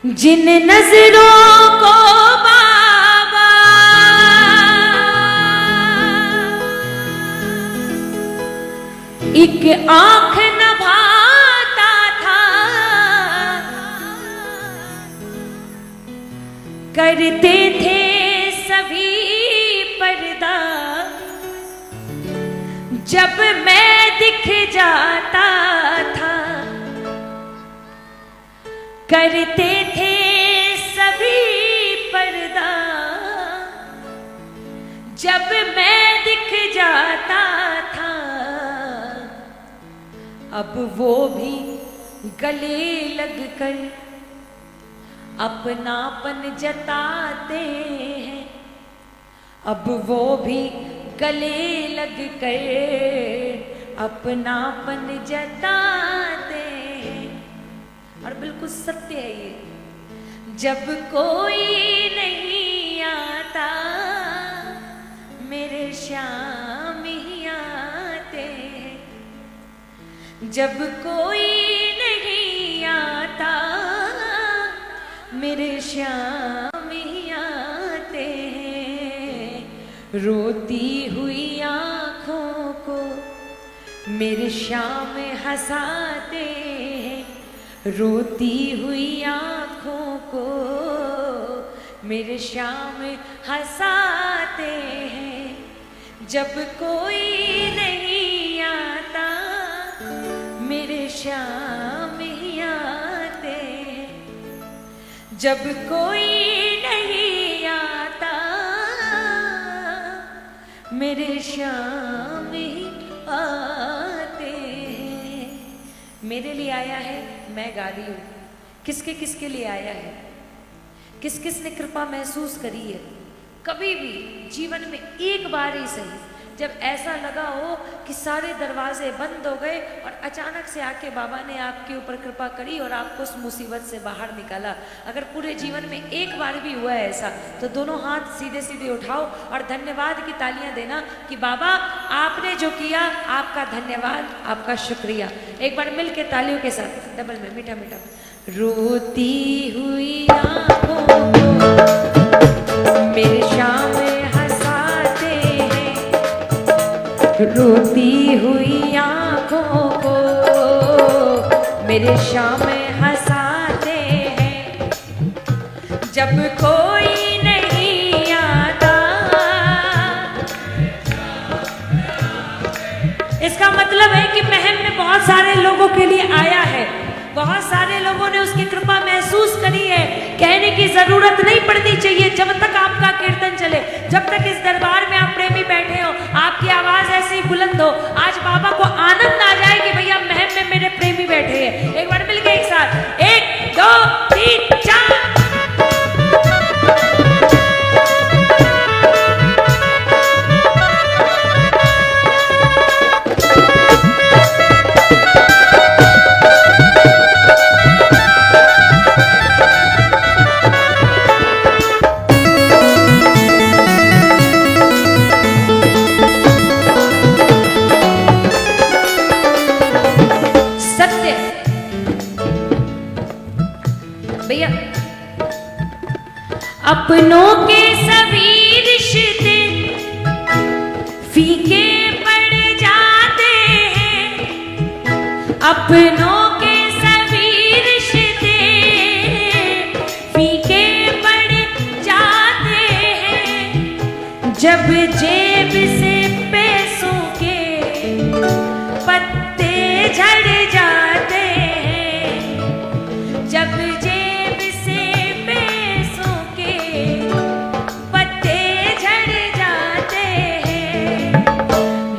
जिन नजरों को बाबा एक आंख न भाता था, करते थे सभी पर्दा, जब मैं दिख जाता था, करते थे सभी पर्दा, जब मैं दिख जाता था। अब वो भी गले लगकर अपनापन जताते हैं, अब वो भी गले लगकर अपनापन जताते हैं। और बिल्कुल सत्य है ये, जब कोई नहीं आता मेरे श्याम ही आते हैं, जब कोई नहीं आता मेरे श्याम ही आते हैं। रोती हुई आँखों को मेरे श्याम हंसाते हैं, रोती हुई आँखों को मेरे श्याम हंसाते हैं। जब कोई नहीं आता मेरे श्याम ही आते हैं, जब कोई नहीं आता मेरे श्याम ही आते हैं। मेरे लिए आया है, मैं गा रही हूँ। किसके किसके लिए आया है, किस किस ने कृपा महसूस करी है। कभी भी जीवन में एक बार ही सही, जब ऐसा लगा हो कि सारे दरवाजे बंद हो गए और अचानक से आके बाबा ने आपके ऊपर कृपा करी और आपको उस मुसीबत से बाहर निकाला। अगर पूरे जीवन में एक बार भी हुआ है ऐसा, तो दोनों हाथ सीधे सीधे उठाओ और धन्यवाद की तालियां देना कि बाबा आपने जो किया, आपका धन्यवाद, आपका शुक्रिया। एक बार मिल के तालियों के साथ डबल में मीठा मीठा। रोती हुई आँखों को मेरे श्याम हंसाते हैं, रोती हुई आँखों को मेरे श्याम हंसाते हैं। जब कोई नहीं आता, इसका मतलब है कि महम में बहुत सारे लोगों के लिए आया है, बहुत सारे लोगों ने उसकी कृपा महसूस करी है। कहने की जरूरत नहीं पड़नी चाहिए, जब तक आपका कीर्तन चले, जब तक इस दरबार में आप प्रेमी बैठे हो, आपकी आवाज ऐसी बुलंद हो, आज बाबा को आनंद आ जाए कि भैया महम में मेरे प्रेमी बैठे हैं। एक बार मिलके एक साथ, 1 2 3 4। अपनों के सभी रिश्ते फीके पड़ जाते हैं, अपनों के सभी रिश्ते फीके पड़ जाते हैं। जब जेब से पैसों के पत्ते झड़ जाते हैं, जब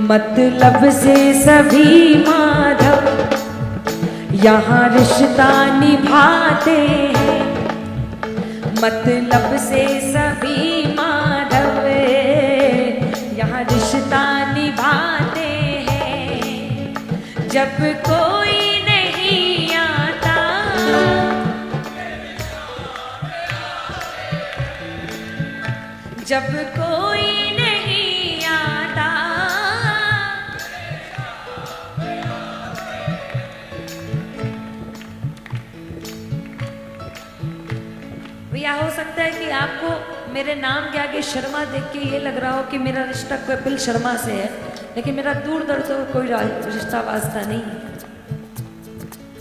मतलब से सभी माधव यहाँ रिश्ता निभाते हैं, मतलब से सभी माधव यहाँ रिश्ता निभाते हैं। जब कोई नहीं आता जब कोई नहीं आता या हो सकता है कि आपको मेरे नाम के आगे शर्मा देख के ये लग रहा हो कि मेरा रिश्ता कपिल शर्मा से है, लेकिन मेरा दूर दर तो कोई रिश्ता वास्ता नहीं है।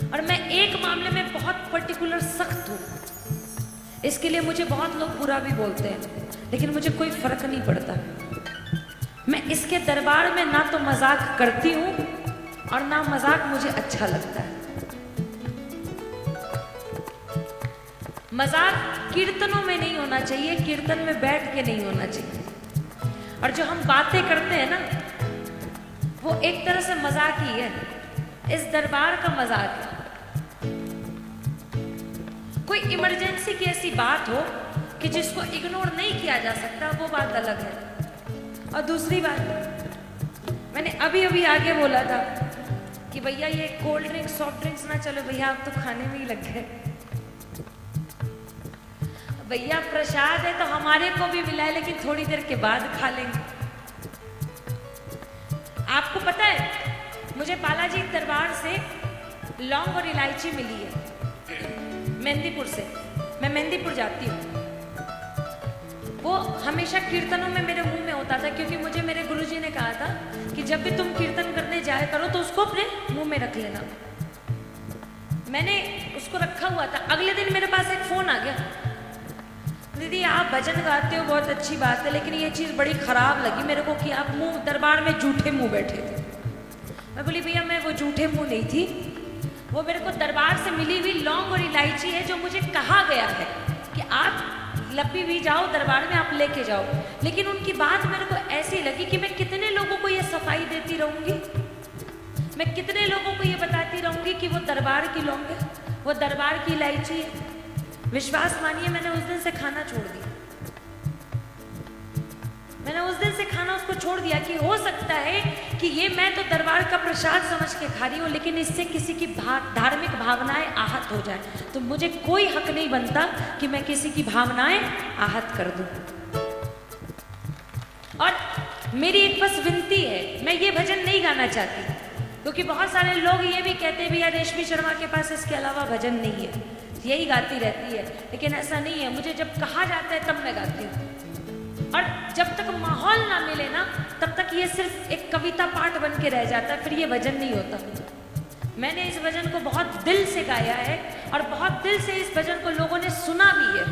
और मैं एक मामले में बहुत पर्टिकुलर सख्त हूँ, इसके लिए मुझे बहुत लोग बुरा भी बोलते हैं, लेकिन मुझे कोई फर्क नहीं पड़ता। मैं इसके दरबार में ना तो मजाक करती हूँ और ना मजाक मुझे अच्छा लगता है। मजाक कीर्तनों में नहीं होना चाहिए, कीर्तन में बैठ के नहीं होना चाहिए। और जो हम बातें करते हैं ना, वो एक तरह से मजाक ही है, इस दरबार का मजाक है। कोई इमरजेंसी की ऐसी बात हो कि जिसको इग्नोर नहीं किया जा सकता, वो बात अलग है। और दूसरी बात, मैंने अभी अभी आगे बोला था कि भैया ये कोल्ड ड्रिंक सॉफ्ट ड्रिंक्स ना चलो भैया, आप तो खाने में ही लग गए। भैया प्रसाद है तो हमारे को भी मिला है, लेकिन थोड़ी देर के बाद खा लेंगे। आपको पता है, मुझे बालाजी दरबार से लौंग और इलायची मिली है, मेहंदीपुर से। मैं मेहंदीपुर जाती हूँ, वो हमेशा कीर्तनों में मेरे मुंह में होता था, क्योंकि मुझे मेरे गुरुजी ने कहा था कि जब भी तुम कीर्तन करने जाया करो तो उसको अपने मुंह में रख लेना। मैंने उसको रखा हुआ था। अगले दिन मेरे पास एक फोन आ गया, दीदी आप भजन गाते हो, बहुत अच्छी बात है, लेकिन ये चीज़ बड़ी खराब लगी मेरे को कि आप मुंह दरबार में जूठे मुंह बैठे थे। मैं बोली भैया मैं वो जूठे मुंह नहीं थी, वो मेरे को दरबार से मिली हुई लौंग और इलायची है, जो मुझे कहा गया है कि आप लपी भी जाओ दरबार में, आप लेके जाओ। लेकिन उनकी बात मेरे को ऐसी लगी कि मैं कितने लोगों को ये सफाई देती रहूंगी, मैं कितने लोगों को ये बताती रहूंगी कि वो दरबार की लौंग है, वो दरबार की इलायची है। विश्वास मानिए, मैंने उस दिन से खाना छोड़ दिया। मैंने उस दिन से खाना उसको छोड़ दिया कि हो सकता है कि ये मैं तो दरबार का प्रसाद समझ के खा रही हूँ, लेकिन इससे किसी की धार्मिक भावनाएं आहत हो जाए, तो मुझे कोई हक नहीं बनता कि मैं किसी की भावनाएं आहत कर दूं। और मेरी एक बस विनती है, मैं ये भजन नहीं गाना चाहती, क्योंकि बहुत सारे लोग ये भी कहते हैं भैया रेशमी शर्मा के पास इसके अलावा भजन नहीं है, यही गाती रहती है। लेकिन ऐसा नहीं है, मुझे जब कहा जाता है तब मैं गाती हूँ। और जब तक माहौल ना मिले ना, तब तक ये सिर्फ एक कविता पाठ बन के रह जाता है, फिर ये भजन नहीं होता। मैंने इस भजन को बहुत दिल से गाया है और बहुत दिल से इस भजन को लोगों ने सुना भी है।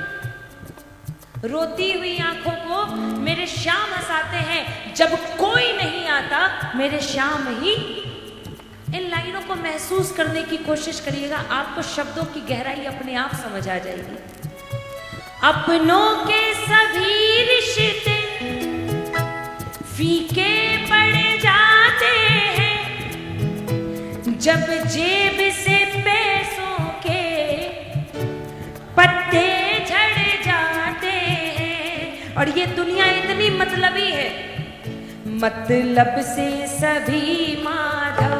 रोती हुई आंखों को मेरे श्याम हंसाते हैं, जब कोई नहीं आता मेरे श्याम ही। इन लाइनों को महसूस करने की कोशिश करिएगा, आपको शब्दों की गहराई अपने आप समझ आ जाएगी। अपनों के सभी रिश्ते फीके पड़ जाते हैं, जब जेब से पैसों के पत्ते झड़ जाते हैं। और ये दुनिया इतनी मतलबी है, मतलब से सभी माधव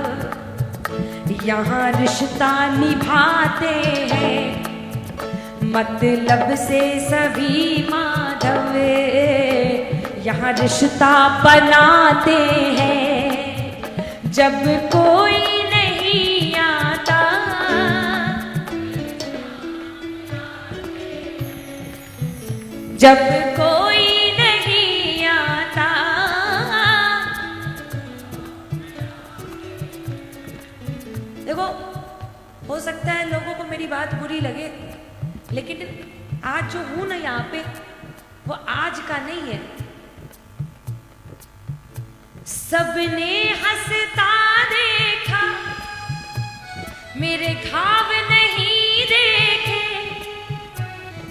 यहाँ रिश्ता निभाते हैं, मतलब से सभी माधव यहाँ रिश्ता बनाते हैं। जब कोई नहीं आता जब कोई नहीं आता, देखो हो सकता है लोगों को मेरी बात बुरी लगे, लेकिन आज जो हूं ना यहाँ पे, वो आज का नहीं है। सबने हंसता देखा, मेरे घाव नहीं देखे,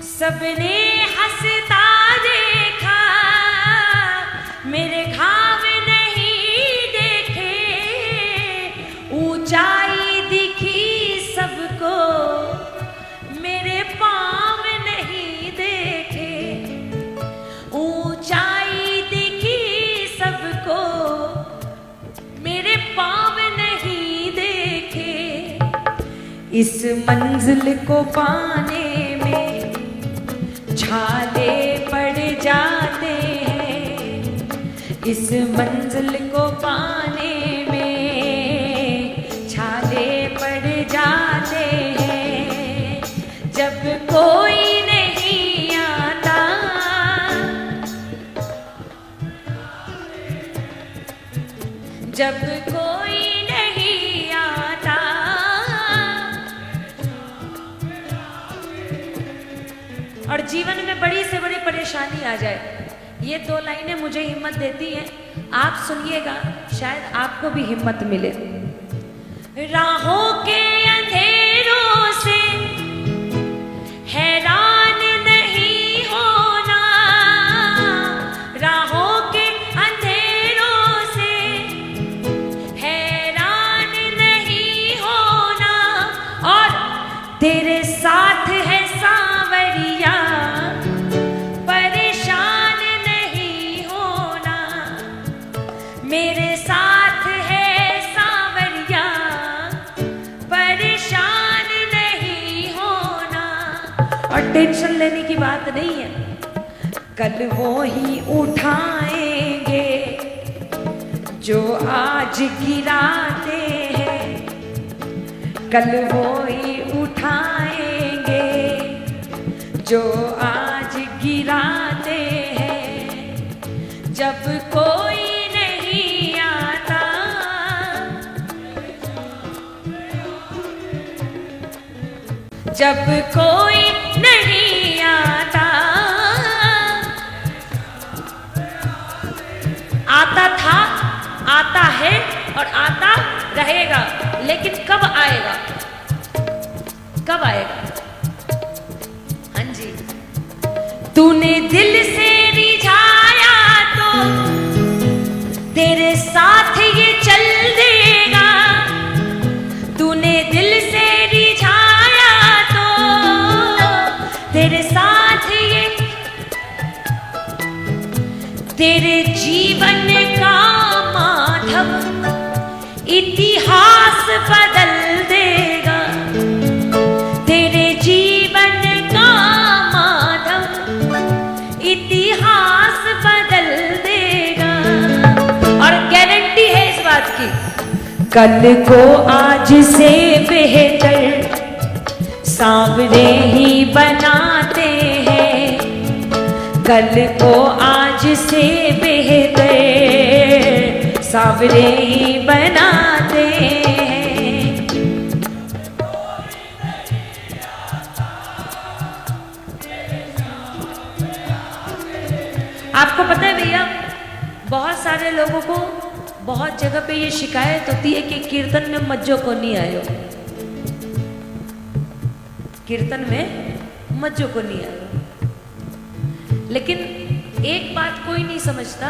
सबने हंसता देखा, मेरे घाव नहीं देखे, ऊंचाई दिखी सबको, मेरे पाँव नहीं देखे, ऊंचाई दिखी सबको, मेरे पाँव नहीं देखे। इस मंजिल को पाने में छाले पड़ जाते हैं, इस मंजिल को पाने में छाले पड़ जाते हैं। जब कोई नहीं जब कोई नहीं आता, और जीवन में बड़ी से बड़ी परेशानी आ जाए, ये दो लाइनें मुझे हिम्मत देती हैं। आप सुनिएगा, शायद आपको भी हिम्मत मिले। राहों के अंधेरों से हैरान नहीं होना, राहों के अंधेरों से हैरान नहीं होना, और तेरे साथ है सांवरिया परेशान नहीं होना, मेरे साथ है सांवरिया परेशान नहीं होना। और टेंशन लेने की बात नहीं है, कल वो ही उठाएंगे जो आज गिराते हैं, कल वो ही उठाएंगे जो आज गिराते हैं। जब कोई नहीं आता, जब कोई नहीं आता, आता था, आता है और आता रहेगा, लेकिन कब आएगा, कब आएगा? हाँ जी, तूने दिल से रिझाया तो तेरे साथ ये चल देगा, तूने दिल से रिझाया तो तेरे साथ ये, तेरे जीवन का माधव इतिहास बदल देगा, तेरे जीवन का माधव इतिहास बदल देगा। और गारंटी है इस बात की, कल को आज से बेहतर सांवरे ही बनाते हैं, कल को आज से बेहतर सांवरे ही बनाते हैं। आपको पता है भैया, बहुत सारे लोगों को बहुत जगह पे ये शिकायत होती है कि कीर्तन में मज्जो को नहीं आयो, कीर्तन में मज्जो को नहीं आयो। लेकिन एक बात कोई नहीं समझता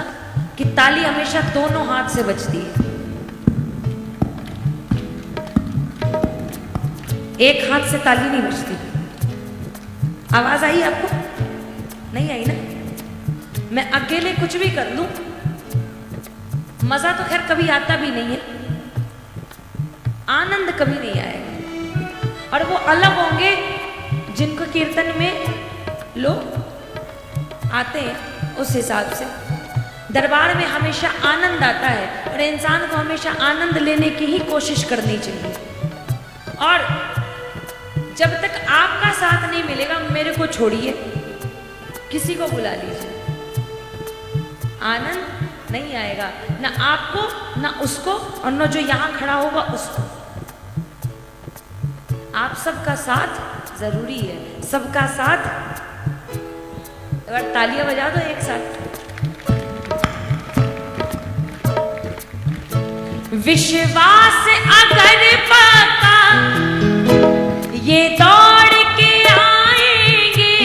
कि ताली हमेशा दोनों हाथ से बजती है। एक हाथ से ताली नहीं बजती। आवाज आई आपको? नहीं आई ना? मैं अकेले कुछ भी कर लूं, मजा तो खैर कभी आता भी नहीं है, आनंद कभी नहीं आएगा। और वो अलग होंगे जिनको कीर्तन में लोग आते हैं, उस हिसाब से दरबार में हमेशा आनंद आता है, और इंसान को हमेशा आनंद लेने की ही कोशिश करनी चाहिए। और जब तक आपका साथ नहीं मिलेगा, मेरे को छोड़िए, किसी को बुला लीजिए, आनंद नहीं आएगा, ना आपको ना उसको, और न जो यहां खड़ा होगा उसको। आप सबका साथ जरूरी है, सबका साथ। एक बार तालियां बजा दो एक साथ। विश्वास अगर पक्का ये दौड़ के आएंगे,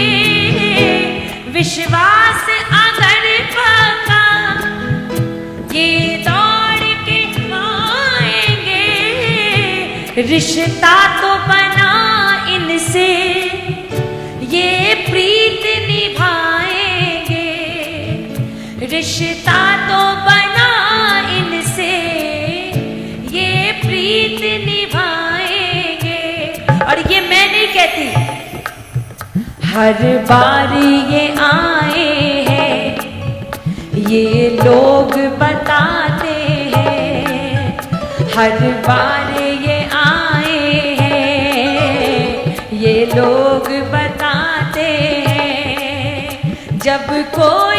विश्वास अगर पक्का ये दौड़ के आएंगे, रिश्ता तो बना इनसे ये प्रीत निभाएंगे, रिश्ता तो बना इनसे ये प्रीत निभाएंगे। और ये मैं नहीं कहती, हर बार ये आए हैं, ये लोग बताते हैं, हर बार ये आए हैं, ये लोग बताते हैं। जब कोई